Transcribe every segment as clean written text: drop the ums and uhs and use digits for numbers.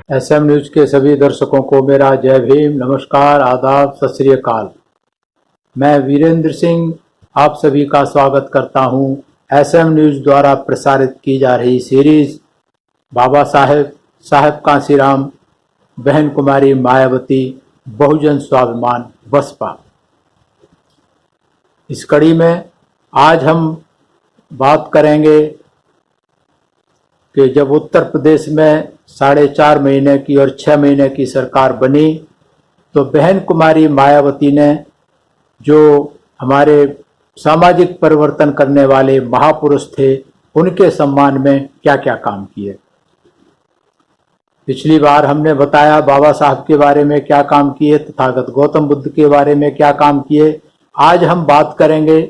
SM news के सभी दर्शकों को मेरा जय भीम, नमस्कार, आदाब, सत श्री अकाल। मैं वीरेंद्र सिंह आप सभी का स्वागत करता हूं एसएम न्यूज द्वारा प्रसारित की जा रही सीरीज बाबा साहेब कांशीराम, बहन कुमारी मायावती, बहुजन स्वाभिमान बसपा। इस कड़ी में आज हम बात करेंगे कि जब उत्तर प्रदेश में 4.5 महीने की और 6 महीने की सरकार बनी तो बहन कुमारी मायावती ने, जो हमारे सामाजिक परिवर्तन करने वाले महापुरुष थे, उनके सम्मान में क्या क्या काम किए। पिछली बार हमने बताया बाबा साहब के बारे में क्या काम किए, तथागत गौतम बुद्ध के बारे में क्या काम किए। आज हम बात करेंगे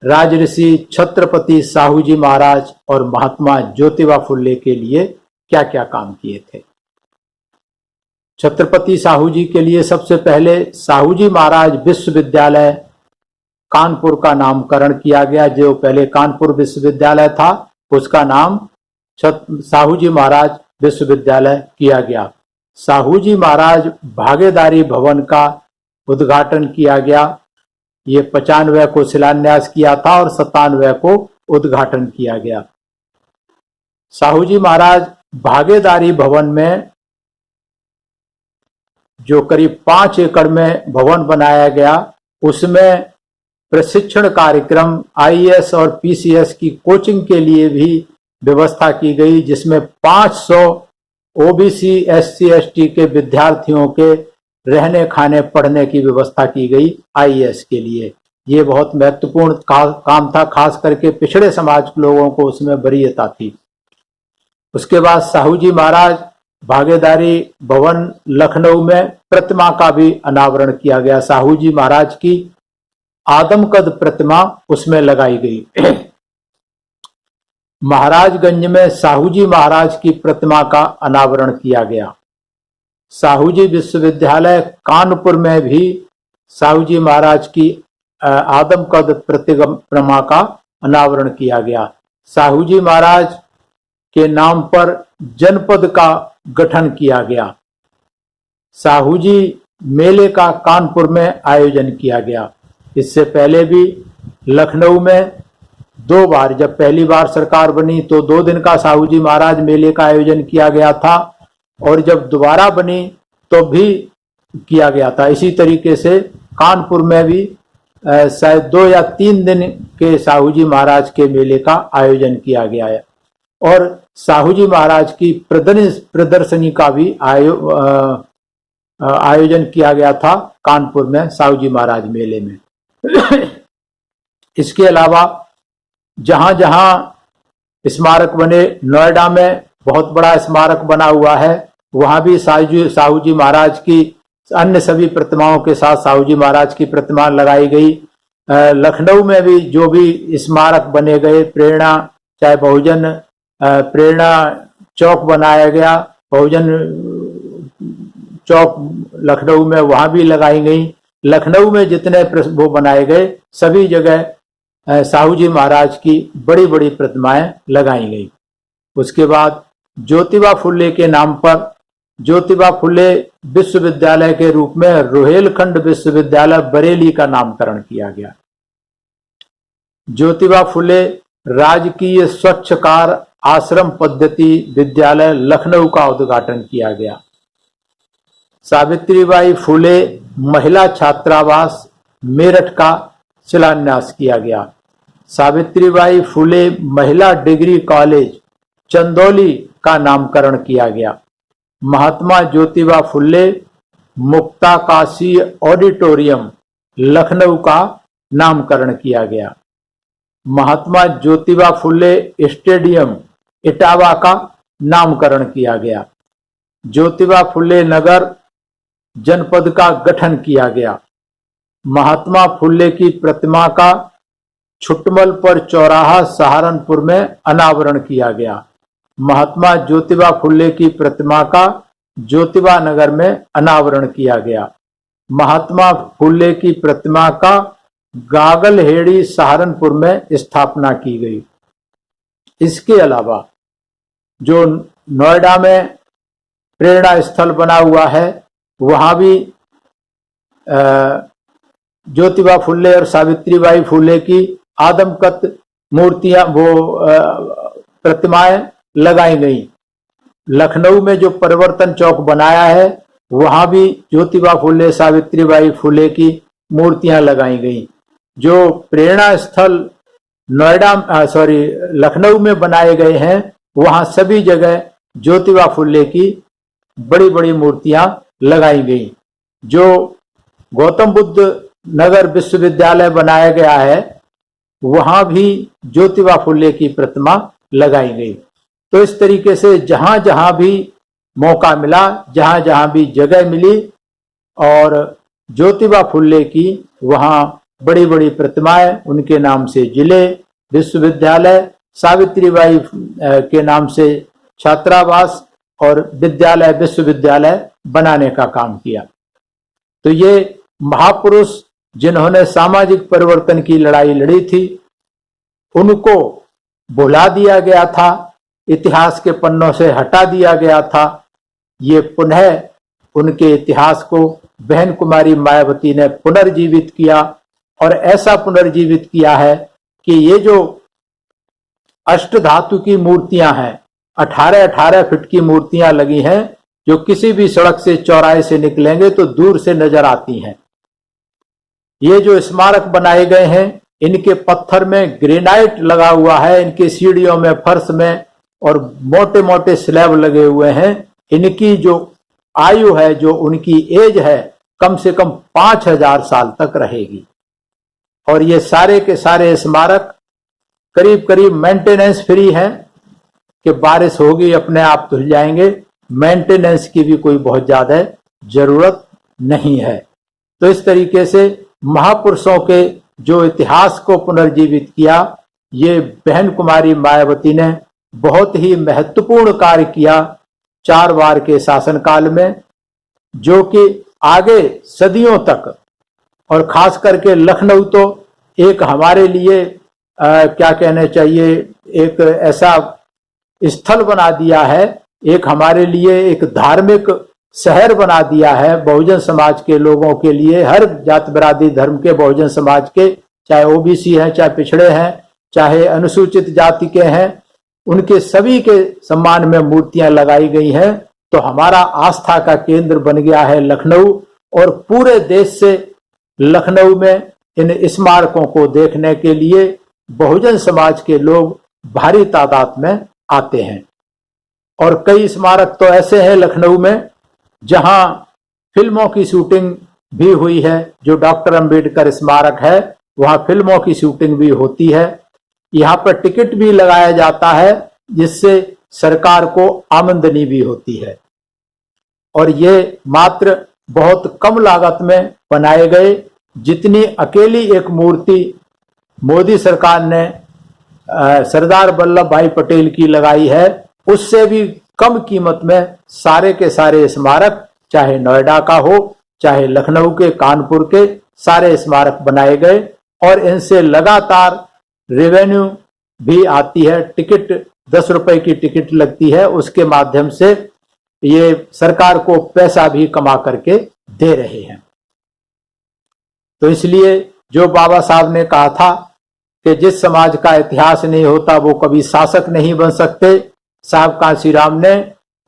राजऋषि छत्रपति साहू जी महाराज और महात्मा ज्योतिबा फुले के लिए क्या क्या काम किए थे। छत्रपति साहू जी के लिए सबसे पहले साहू जी महाराज विश्वविद्यालय कानपुर का नामकरण किया गया। जो पहले कानपुर विश्वविद्यालय था उसका नाम साहू जी महाराज विश्वविद्यालय किया गया। साहू जी महाराज भागीदारी भवन का उद्घाटन किया गया। ये 95 को शिलान्यास किया था और 97 को उद्घाटन किया गया। साहू जी महाराज भागीदारी भवन में जो करीब 5 एकड़ में भवन बनाया गया, उसमें प्रशिक्षण कार्यक्रम आईएएस और पीसीएस की कोचिंग के लिए भी व्यवस्था की गई, जिसमें 500 ओबीसी एससी एसटी के विद्यार्थियों के रहने खाने पढ़ने की व्यवस्था की गई आईएएस के लिए। ये बहुत महत्वपूर्ण काम था, खास करके पिछड़े समाज के लोगों को उसमें वरीयता थी। उसके बाद साहू जी महाराज भागीदारी भवन लखनऊ में प्रतिमा का भी अनावरण किया गया। साहू जी महाराज की आदमकद प्रतिमा उसमें लगाई गई। महाराजगंज में साहू जी महाराज की प्रतिमा का अनावरण किया गया। साहू जी विश्वविद्यालय कानपुर में भी साहू जी महाराज की आदमकद प्रतिमा का अनावरण किया गया। साहू जी महाराज के नाम पर जनपद का गठन किया गया। साहू जी मेले का कानपुर में आयोजन किया गया। इससे पहले भी लखनऊ में 2 बार, जब पहली बार सरकार बनी तो 2 दिन का साहू जी महाराज मेले का आयोजन किया गया था, और जब दोबारा बनी तो भी किया गया था। इसी तरीके से कानपुर में भी शायद 2 या 3 दिन के साहू जी महाराज के मेले का आयोजन किया गया है। और साहू जी महाराज की प्रदर्शनी का भी आयोजन किया गया था कानपुर में साहू जी महाराज मेले में। इसके अलावा जहां जहां स्मारक बने, नोएडा में बहुत बड़ा स्मारक बना हुआ है, वहां भी साहू जी महाराज की अन्य सभी प्रतिमाओं के साथ साहू जी महाराज की प्रतिमा लगाई गई। लखनऊ में भी जो भी स्मारक बने गए, प्रेरणा, चाहे बहुजन प्रेरणा चौक बनाया गया, बहुजन चौक लखनऊ में, वहां भी लगाई गई। लखनऊ में जितने वो बनाए गए सभी जगह साहू जी महाराज की बड़ी बड़ी प्रतिमाएं लगाई गई। उसके बाद ज्योतिबा फुले के नाम पर ज्योतिबा फुले विश्वविद्यालय के रूप में रोहेलखंड विश्वविद्यालय बरेली का नामकरण किया गया। ज्योतिबा फुले राजकीय स्वच्छकार आश्रम पद्धति विद्यालय लखनऊ का उद्घाटन किया गया। सावित्रीबाई फुले महिला छात्रावास मेरठ का शिलान्यास किया गया। सावित्रीबाई फुले महिला डिग्री कॉलेज चंदौली का नामकरण किया गया। महात्मा ज्योतिबा फुले मुक्ताकाशी ऑडिटोरियम लखनऊ का नामकरण किया गया। महात्मा ज्योतिबा फुले स्टेडियम इटावा का नामकरण किया गया। ज्योतिबा फुले नगर जनपद का गठन किया गया। महात्मा फुले की प्रतिमा का छुटमल पर चौराहा सहारनपुर में अनावरण किया गया। महात्मा ज्योतिबा फुले की प्रतिमा का ज्योतिबा नगर में अनावरण किया गया। महात्मा फुले की प्रतिमा का गागलहेड़ी सहारनपुर में स्थापना की गई। इसके अलावा जो नोएडा में प्रेरणा स्थल बना हुआ है, वहां भी ज्योतिबा फुले और सावित्रीबाई फुले की आदमकद मूर्तियां, प्रतिमाएं लगाई गई। लखनऊ में जो परिवर्तन चौक बनाया है, वहां भी ज्योतिबा फुले सावित्रीबाई फुले की मूर्तियां लगाई गई। जो प्रेरणा स्थल लखनऊ में बनाए गए हैं, वहां सभी जगह ज्योतिबा फुले की बड़ी बड़ी मूर्तियां लगाई गई। जो गौतम बुद्ध नगर विश्वविद्यालय बनाया गया है, वहां भी ज्योतिबा फुले की प्रतिमा लगाई गई। तो इस तरीके से जहां जहां भी मौका मिला, जहां जहां भी जगह मिली, और ज्योतिबा फुले की वहां बड़ी बड़ी प्रतिमाएं, उनके नाम से जिले, विश्वविद्यालय, सावित्रीबाई के नाम से छात्रावास और विद्यालय, विश्वविद्यालय बनाने का काम किया। तो ये महापुरुष जिन्होंने सामाजिक परिवर्तन की लड़ाई लड़ी थी, उनको भुला दिया गया था, इतिहास के पन्नों से हटा दिया गया था। ये पुनः उनके इतिहास को बहन कुमारी मायावती ने पुनर्जीवित किया, और ऐसा पुनर्जीवित किया है कि ये जो अष्टधातु की मूर्तियां हैं, 18-18 फीट की मूर्तियां लगी हैं, जो किसी भी सड़क से, चौराहे से निकलेंगे तो दूर से नजर आती हैं। ये जो स्मारक बनाए गए हैं, इनके पत्थर में ग्रेनाइट लगा हुआ है, इनके सीढ़ियों में, फर्श में, और मोटे मोटे स्लैब लगे हुए हैं। इनकी जो आयु है, जो उनकी एज है, कम से कम 5000 साल तक रहेगी। और ये सारे के सारे स्मारक करीब करीब मेंटेनेंस फ्री हैं, कि बारिश होगी अपने आप धुल जाएंगे, मेंटेनेंस की भी कोई बहुत ज्यादा जरूरत नहीं है। तो इस तरीके से महापुरुषों के जो इतिहास को पुनर्जीवित किया, ये बहन कुमारी मायावती ने बहुत ही महत्वपूर्ण कार्य किया 4 बार के शासनकाल में, जो कि आगे सदियों तक, और खास करके लखनऊ तो एक हमारे लिए क्या कहने चाहिए, एक ऐसा स्थल बना दिया है, एक हमारे लिए एक धार्मिक शहर बना दिया है बहुजन समाज के लोगों के लिए। हर जाति बिरादरी धर्म के बहुजन समाज के, चाहे ओबीसी हैं, चाहे पिछड़े हैं, चाहे अनुसूचित जाति के हैं, उनके सभी के सम्मान में मूर्तियां लगाई गई हैं। तो हमारा आस्था का केंद्र बन गया है लखनऊ, और पूरे देश से लखनऊ में इन स्मारकों को देखने के लिए बहुजन समाज के लोग भारी तादाद में आते हैं। और कई स्मारक तो ऐसे हैं लखनऊ में जहां फिल्मों की शूटिंग भी हुई है। जो डॉक्टर अंबेडकर स्मारक है, वहां फिल्मों की शूटिंग भी होती है। यहाँ पर टिकट भी लगाया जाता है, जिससे सरकार को आमदनी भी होती है। और ये मात्र बहुत कम लागत में बनाए गए, जितनी अकेली एक मूर्ति मोदी सरकार ने सरदार वल्लभ भाई पटेल की लगाई है, उससे भी कम कीमत में सारे के सारे स्मारक, चाहे नोएडा का हो, चाहे लखनऊ के, कानपुर के, सारे स्मारक बनाए गए। और इनसे लगातार रेवेन्यू भी आती है। टिकट 10 रुपए की टिकट लगती है, उसके माध्यम से ये सरकार को पैसा भी कमा करके दे रहे हैं। तो इसलिए जो बाबा साहब ने कहा था कि जिस समाज का इतिहास नहीं होता वो कभी शासक नहीं बन सकते, साहब कांशीराम ने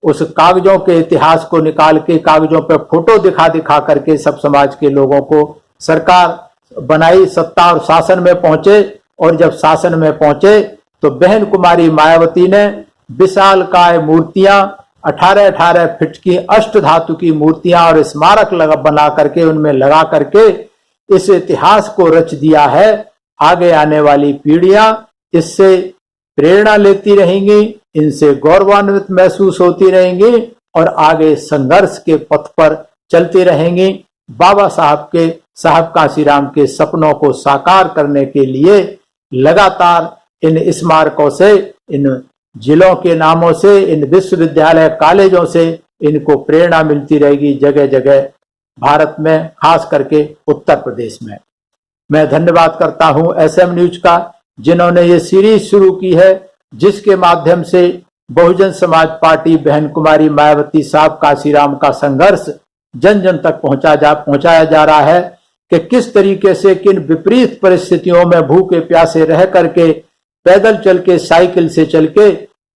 उस कागजों के इतिहास को निकाल के, कागजों पर फोटो दिखा दिखा करके सब समाज के लोगों को सरकार बनाई, सत्ता और शासन में पहुंचे। और जब शासन में पहुंचे तो बहन कुमारी मायावती ने विशालकाय मूर्तियां, 18-18 फीट की अष्टधातु की मूर्तियां और स्मारक बना करके, उनमें लगा करके इस इतिहास को रच दिया है। आगे आने वाली पीढ़ियां इससे प्रेरणा लेती रहेंगी, इनसे गौरवान्वित महसूस होती रहेंगी, और आगे संघर्ष के पथ पर चलती रहेंगी। बाबा साहब के, साहब कांशीराम के सपनों को साकार करने के लिए लगातार इन स्मारकों से, इन जिलों के नामों से, इन विश्वविद्यालय कॉलेजों से इनको प्रेरणा मिलती रहेगी जगह जगह भारत में, खास करके उत्तर प्रदेश में। मैं धन्यवाद करता हूं एसएम न्यूज का, जिन्होंने ये सीरीज शुरू की है, जिसके माध्यम से बहुजन समाज पार्टी बहन कुमारी मायावती साहब काशीराम का संघर्ष जन जन तक पहुंचाया जा रहा है कि किस तरीके से किन विपरीत परिस्थितियों में भूखे प्यासे रह करके पैदल चल के साइकिल से चल के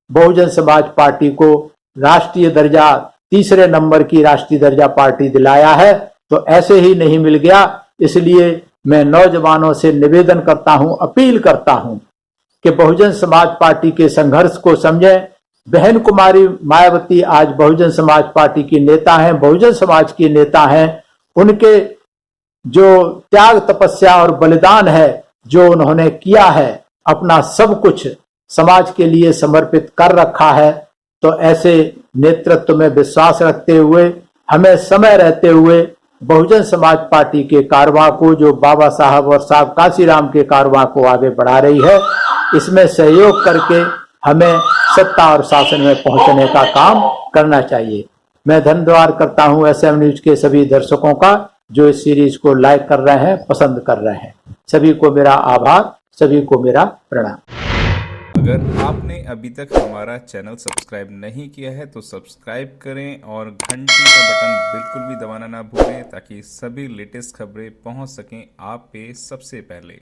बहुजन समाज पार्टी को राष्ट्रीय दर्जा, तीसरे नंबर की राष्ट्रीय दर्जा पार्टी दिलाया है। तो ऐसे ही नहीं मिल गया। इसलिए मैं नौजवानों से निवेदन करता हूं, अपील करता हूं कि बहुजन समाज पार्टी के संघर्ष को समझें। बहन कुमारी मायावती आज बहुजन समाज पार्टी की नेता हैं, बहुजन समाज की नेता हैं। उनके जो त्याग, तपस्या और बलिदान है, जो उन्होंने किया है, अपना सब कुछ समाज के लिए समर्पित कर रखा है। तो ऐसे नेतृत्व में विश्वास रखते हुए हमें समय रहते हुए बहुजन समाज पार्टी के कारवां को, जो बाबा साहब और साहब काशीराम के कारवां को आगे बढ़ा रही है, इसमें सहयोग करके हमें सत्ता और शासन में पहुंचने का काम करना चाहिए। मैं धन्यवाद करता हूं एसएम न्यूज के सभी दर्शकों का जो इस सीरीज को लाइक कर रहे हैं, पसंद कर रहे हैं। सभी को मेरा आभार, सभी को मेरा प्रणाम। अगर आपने अभी तक हमारा चैनल सब्सक्राइब नहीं किया है तो सब्सक्राइब करें और घंटी का बटन बिल्कुल भी दबाना ना भूलें ताकि सभी लेटेस्ट खबरें पहुंच सकें आप पे सबसे पहले।